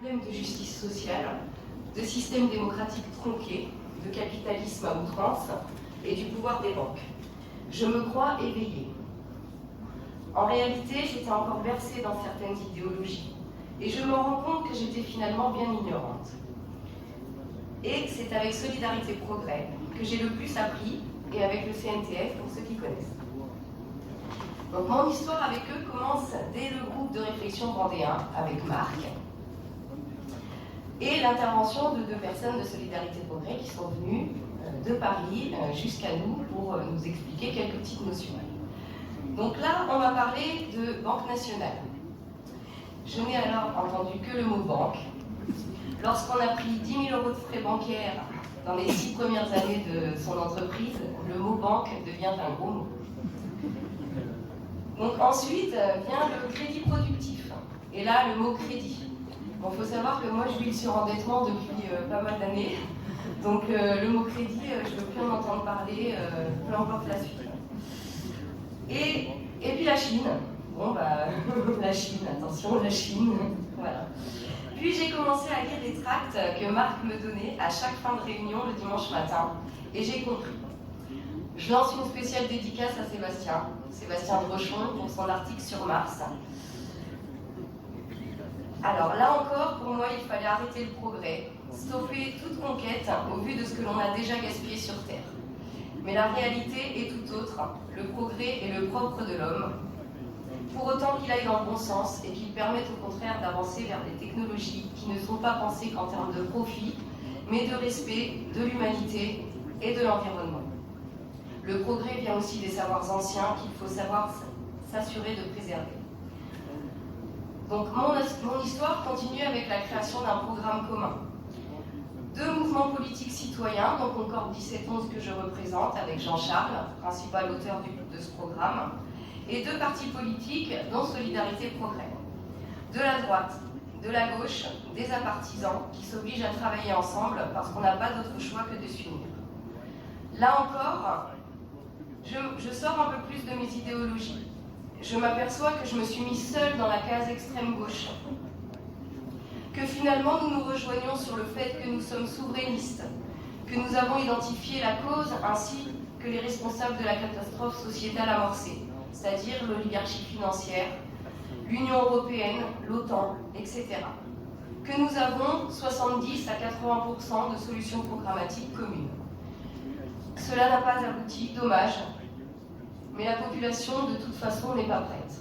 problème de justice sociale, de système démocratique tronqué, de capitalisme à outrance et du pouvoir des banques. Je me crois éveillée. En réalité, j'étais encore versée dans certaines idéologies et je me rends compte que j'étais finalement bien ignorante. Et c'est avec Solidarité Progrès que j'ai le plus appris, et avec le CNTF pour ceux qui connaissent. Donc mon histoire avec eux commence dès le groupe de réflexion vendéen avec Marc et l'intervention de deux personnes de Solidarité Progrès qui sont venues de Paris jusqu'à nous pour nous expliquer quelques petites notions. Donc là, on m'a parlé de Banque Nationale. Je n'ai alors entendu que le mot banque. Lorsqu'on a pris 10 000 € de frais bancaires dans les 6 premières années de son entreprise, le mot banque devient un gros mot. Donc ensuite vient le crédit productif. Et là, le mot crédit. Bon, il faut savoir que moi, je vis le surendettement depuis pas mal d'années. Donc le mot crédit, je ne veux plus en entendre parler, peu importe la suite. Et puis la Chine. Bon, bah, la Chine, attention, la Chine. Voilà. Puis j'ai commencé à lire les tracts que Marc me donnait à chaque fin de réunion le dimanche matin. Et j'ai compris. Je lance une spéciale dédicace à Sébastien Drochon, pour son article sur Mars. Alors là encore, pour moi, il fallait arrêter le progrès, stopper toute conquête au vu de ce que l'on a déjà gaspillé sur Terre. Mais la réalité est tout autre. Le progrès est le propre de l'homme. Pour autant qu'il aille dans le bon sens et qu'il permette au contraire d'avancer vers des technologies qui ne sont pas pensées qu'en termes de profit, mais de respect de l'humanité et de l'environnement. Le progrès vient aussi des savoirs anciens qu'il faut savoir s'assurer de préserver. Donc mon histoire continue avec la création d'un programme commun. 2 mouvements politiques citoyens, donc Concorde 17-11 que je représente avec Jean-Charles, principal auteur de ce programme, et 2 partis politiques, dont Solidarité Progrès. De la droite, de la gauche, des apartisans qui s'obligent à travailler ensemble parce qu'on n'a pas d'autre choix que de s'unir. Là encore, je sors un peu plus de mes idéologies. Je m'aperçois que je me suis mise seule dans la case extrême gauche. Que finalement nous nous rejoignons sur le fait que nous sommes souverainistes, que nous avons identifié la cause ainsi que les responsables de la catastrophe sociétale amorcée, c'est-à-dire l'oligarchie financière, l'Union européenne, l'OTAN, etc. Que nous avons 70 à 80% de solutions programmatiques communes. Cela n'a pas abouti, dommage, mais la population de toute façon n'est pas prête.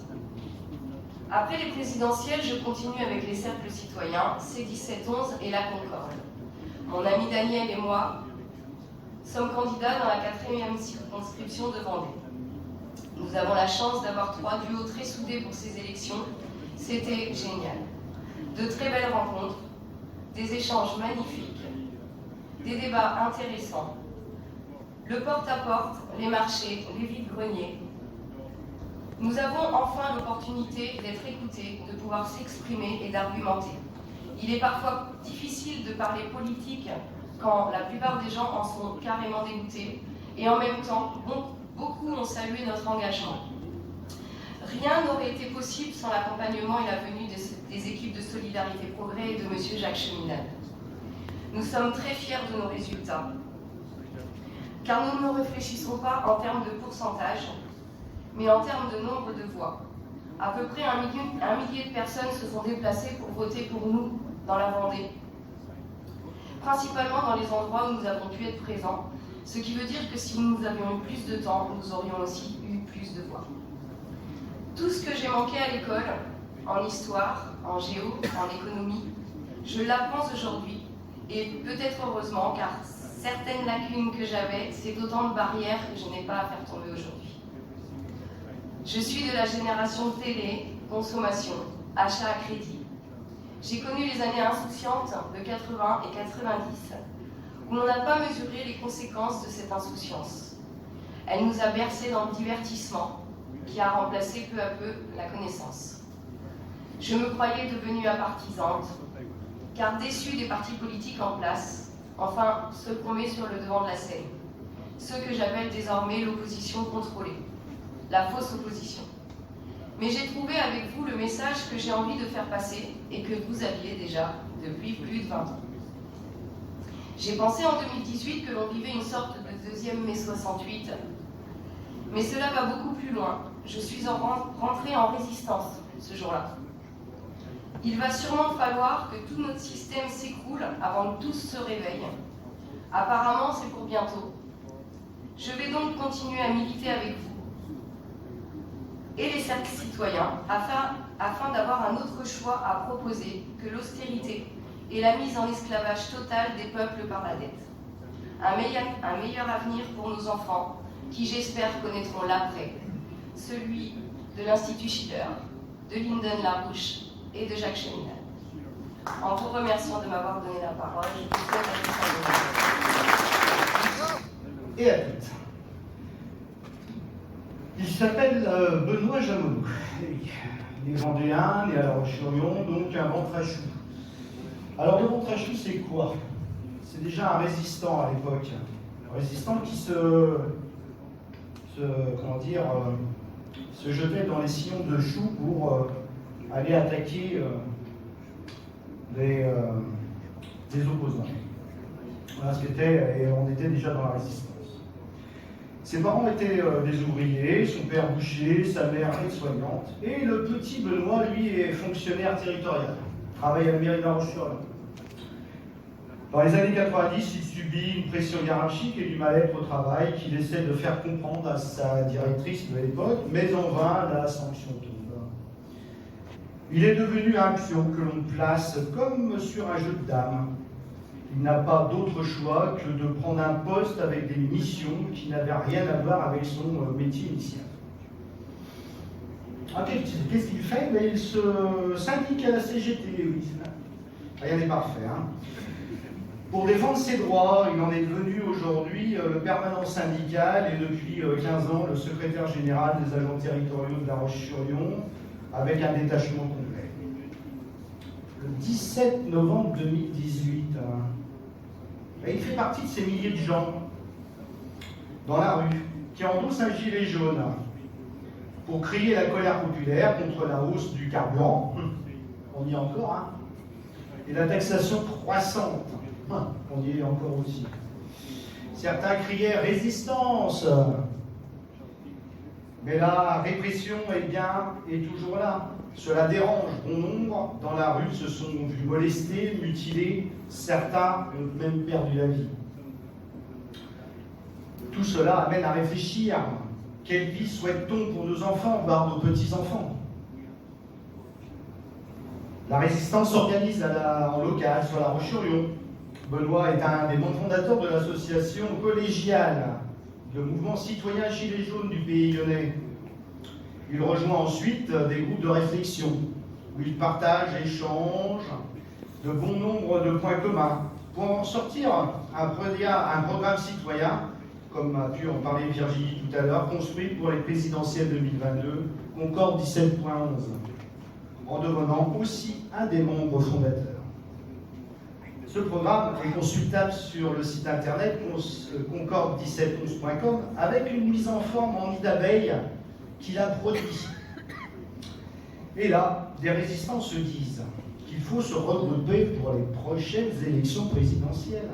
Après les présidentielles, je continue avec les cercles citoyens, C17-11 et la Concorde. Mon ami Daniel et moi sommes candidats dans la 4e circonscription de Vendée. Nous avons la chance d'avoir 3 duos très soudés pour ces élections. C'était génial. De très belles rencontres, des échanges magnifiques, des débats intéressants, le porte-à-porte, les marchés, les vides-greniers. Nous avons enfin l'opportunité d'être écoutés, de pouvoir s'exprimer et d'argumenter. Il est parfois difficile de parler politique quand la plupart des gens en sont carrément dégoûtés, et en même temps, beaucoup ont salué notre engagement. Rien n'aurait été possible sans l'accompagnement et la venue des équipes de Solidarité Progrès et de M. Jacques Cheminade. Nous sommes très fiers de nos résultats, car nous ne réfléchissons pas en termes de pourcentage, mais en termes de nombre de voix. À peu près un millier de personnes se sont déplacées pour voter pour nous dans la Vendée, principalement dans les endroits où nous avons pu être présents, ce qui veut dire que si nous avions eu plus de temps, nous aurions aussi eu plus de voix. Tout ce que j'ai manqué à l'école, en histoire, en géo, en économie, je l'apprends aujourd'hui, et peut-être heureusement, car certaines lacunes que j'avais, c'est autant de barrières que je n'ai pas à faire tomber aujourd'hui. Je suis de la génération télé, consommation, achat à crédit. J'ai connu les années insouciantes de 80 et 90, où on n'a pas mesuré les conséquences de cette insouciance. Elle nous a bercés dans le divertissement, qui a remplacé peu à peu la connaissance. Je me croyais devenue apartisante, car déçue des partis politiques en place, enfin ceux qu'on met sur le devant de la scène, ceux que j'appelle désormais l'opposition contrôlée, la fausse opposition. Mais j'ai trouvé avec vous le message que j'ai envie de faire passer et que vous aviez déjà depuis plus de 20 ans. J'ai pensé en 2018 que l'on vivait une sorte de deuxième mai 68, mais cela va beaucoup plus loin. Je suis rentrée en résistance ce jour-là. Il va sûrement falloir que tout notre système s'écroule avant que tous se réveillent. Apparemment, c'est pour bientôt. Je vais donc continuer à militer avec vous et les cercles citoyens afin d'avoir un autre choix à proposer que l'austérité et la mise en esclavage total des peuples par la dette. Un meilleur avenir pour nos enfants qui, j'espère, connaîtront l'après, celui de l'Institut Schiller, de Lyndon LaRouche et de Jacques Cheminade. En vous remerciant de m'avoir donné la parole, je vous souhaite à tous. Et à toutes. Il s'appelle Benoît Jamonou. Il est vendéen, né à La Roche-sur-Yon, donc un ventrachou. Alors le ventrachou, c'est quoi? C'est déjà un résistant à l'époque. Un résistant qui se jetait dans les sillons de choux pour aller attaquer des opposants. Voilà ce qu'était, et on était déjà dans la résistance. Ses parents étaient des ouvriers, son père boucher, sa mère aide-soignante, et le petit Benoît, lui, est fonctionnaire territorial, travaille à la mairie de La Roche-sur-Yon. Dans les années 90, il subit une pression hiérarchique et du mal-être au travail qu'il essaie de faire comprendre à sa directrice de l'époque, mais en vain, la sanction tombe. Il est devenu un pion que l'on place comme sur un jeu de dames. Il n'a pas d'autre choix que de prendre un poste avec des missions qui n'avaient rien à voir avec son métier initial. Ah, qu'est-ce qu'il fait? Mais il se syndique à la CGT, oui. Rien n'est parfait. Hein. Pour défendre ses droits, il en est devenu aujourd'hui le permanent syndical et depuis 15 ans le secrétaire général des agents territoriaux de La Roche-sur-Yon avec un détachement complet. Le 17 novembre 2018, il fait partie de ces milliers de gens dans la rue qui endossent un gilet jaune pour crier la colère populaire contre la hausse du carburant, on y est encore, hein, et la taxation croissante, on y est encore aussi. Certains criaient résistance, mais la répression est toujours là. Cela dérange. Bon nombre dans la rue se sont vus molestés, mutilés, certains ont même perdu la vie. Tout cela amène à réfléchir. Quelle vie souhaite-t-on pour nos enfants, voire nos petits-enfants? La résistance s'organise en local, sur La Roche-sur-Yon. Benoît est un des membres fondateurs de l'association collégiale, le mouvement citoyen Gilets jaunes du pays lyonnais. Il rejoint ensuite des groupes de réflexion où il partage, échange de bon nombre de points communs pour en sortir un programme citoyen, comme a pu en parler Virginie tout à l'heure, construit pour les présidentielles 2022, Concorde 17.11, en devenant aussi un des membres fondateurs. Ce programme est consultable sur le site internet concorde1711.com avec une mise en forme en nid d'abeille qu'il a produit. Et là, des résistants se disent qu'il faut se regrouper pour les prochaines élections présidentielles.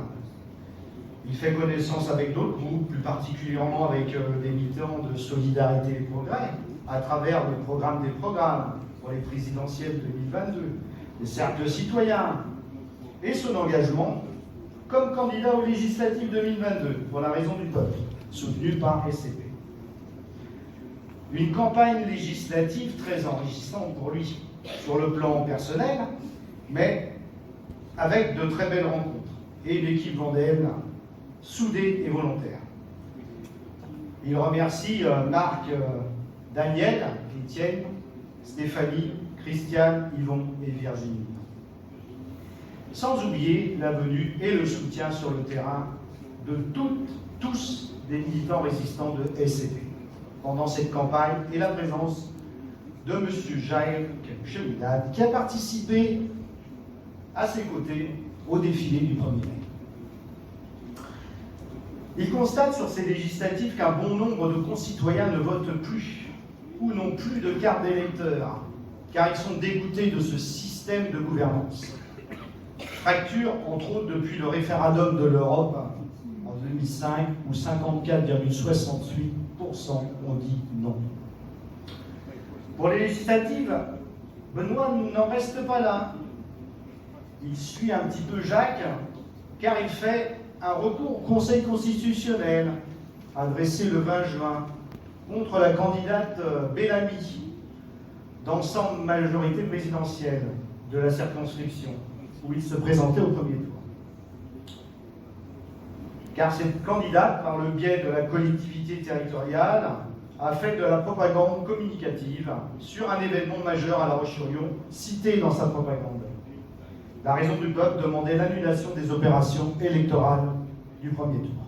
Il fait connaissance avec d'autres groupes, plus particulièrement avec des militants de Solidarité et Progrès, à travers le programme des programmes pour les présidentielles 2022, les cercles citoyens, et son engagement comme candidat aux législatives 2022 pour la raison du peuple, soutenu par SCP. Une campagne législative très enrichissante pour lui, sur le plan personnel, mais avec de très belles rencontres et une équipe vendéenne soudée et volontaire. Il remercie Marc, Daniel, Étienne, Stéphanie, Christiane, Yvon et Virginie. Sans oublier la venue et le soutien sur le terrain de tous des militants résistants de SCP pendant cette campagne et la présence de M. Jacques Cheminade qui a participé à ses côtés au défilé du 1er mai. Il constate sur ces législatives qu'un bon nombre de concitoyens ne votent plus ou n'ont plus de carte d'électeur, car ils sont dégoûtés de ce système de gouvernance. Fracture, entre autres, depuis le référendum de l'Europe en 2005, où 54,68% ont dit non. Pour les législatives, Benoît n'en reste pas là. Il suit un petit peu Jacques, car il fait un recours au Conseil constitutionnel, adressé le 20 juin, contre la candidate Bellamy, d'ensemble majorité présidentielle de la circonscription, où il se présentait au premier tour. Car cette candidate, par le biais de la collectivité territoriale, a fait de la propagande communicative sur un événement majeur à La Roche-sur-Yon, cité dans sa propagande. La raison du peuple demandait l'annulation des opérations électorales du premier tour.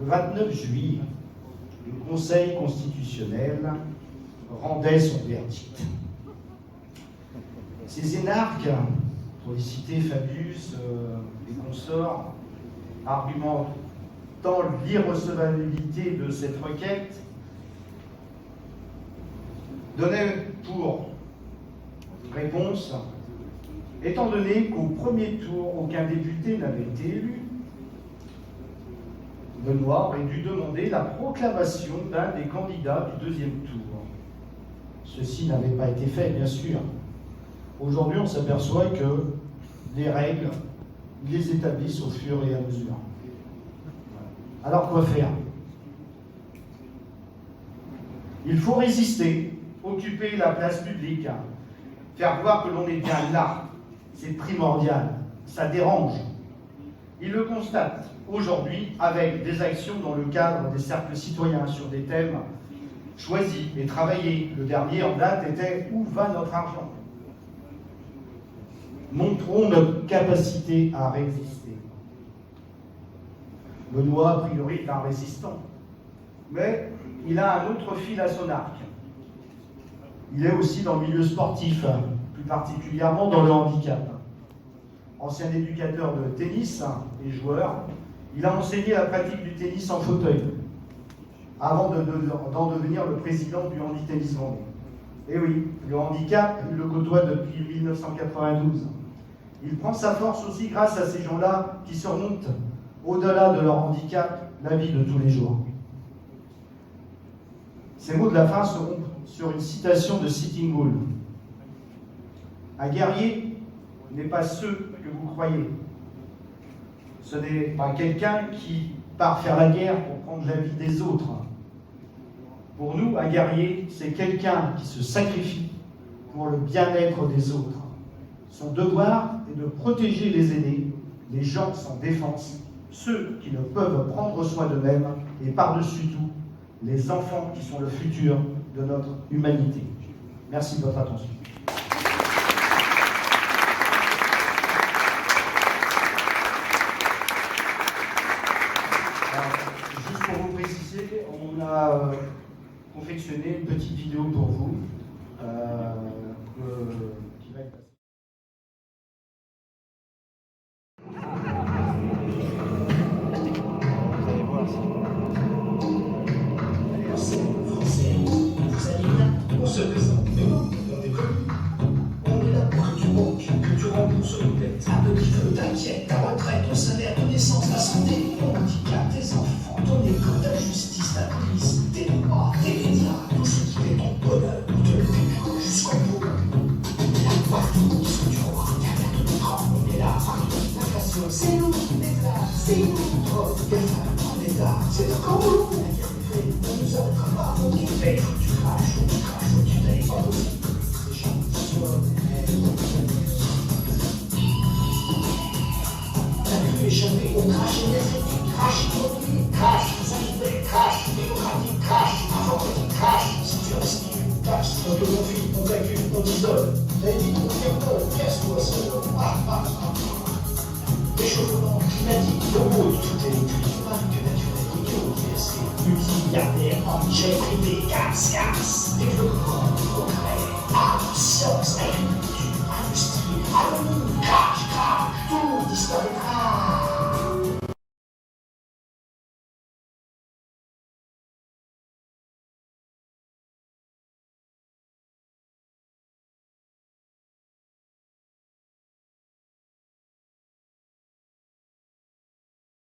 Le 29 juillet, le Conseil constitutionnel rendait son verdict. Ces énarques, pour les citer Fabius et consorts, argumentant l'irrecevabilité de cette requête, donnaient pour réponse: étant donné qu'au premier tour, aucun député n'avait été élu, Benoît aurait dû demander la proclamation d'un des candidats du deuxième tour. Ceci n'avait pas été fait, bien sûr. Aujourd'hui, on s'aperçoit que les règles, ils les établissent au fur et à mesure. Alors, quoi faire? Il faut résister, occuper la place publique, faire voir que l'on est bien là. C'est primordial, ça dérange. Il le constate aujourd'hui avec des actions dans le cadre des cercles citoyens sur des thèmes choisis et travaillés. Le dernier en date était « Où va notre argent ?» Montrons notre capacité à résister. Benoît, a priori, est un résistant, mais il a un autre fil à son arc. Il est aussi dans le milieu sportif, plus particulièrement dans le handicap. Ancien éducateur de tennis et joueur, il a enseigné la pratique du tennis en fauteuil, avant d'en devenir le président du Handi-Tennis Vendée. Et oui, le handicap, il le côtoie depuis 1992. Il prend sa force aussi grâce à ces gens-là qui surmontent, au-delà de leur handicap, la vie de tous les jours. Ces mots de la fin seront sur une citation de Sitting Bull. Un guerrier n'est pas ce que vous croyez. Ce n'est pas quelqu'un qui part faire la guerre pour prendre la vie des autres. Pour nous, un guerrier, c'est quelqu'un qui se sacrifie pour le bien-être des autres. Son devoir est de protéger les aînés, les gens sans défense, ceux qui ne peuvent prendre soin d'eux-mêmes, et par-dessus tout, les enfants qui sont le futur de notre humanité. Merci de votre attention. Alors, juste pour vous préciser, on a confectionné une petite vidéo pour vous qui va être passée. On se présente, mais non, on est connu. On est là pour que tu manques, que tu rembourses nos dettes. Un petit feu, t'inquiète, ta retraite, ton salaire, ton essence, ta santé, ton handicap, tes enfants, ton école, ta justice, ta police, tes droits, tes médias, tout ce qui fait ton bonheur, te le découvre jusqu'au bout. Là, partout, ce que tu regardes, tout le temps, on est là, partout. L'inflation, c'est nous, l'État, c'est nous. Trop de GAFA, en État, c'est encore nous. La guerre des faits, on nous arrêtera pas, on y fait, faut que tu craches, faut que tu craches, faut que tu payes, pas possible. Les gens qui soient échappé, on crache énergétique, crache immobilier, crache sanitaire, crache démocratique, crache informatique, crache. Si tu restes, tu tâches, on te confie, on calcule, on t'isole. La vie, on t'école, casse-toi seul. Réchauffement climatique, l'eau, tout électrique, marque naturelle, biodiversité, multimilliardaire, jet privé, casse, développement, progrès, art, science, agriculture, industrie, harmonie, crash, tout disparaîtra.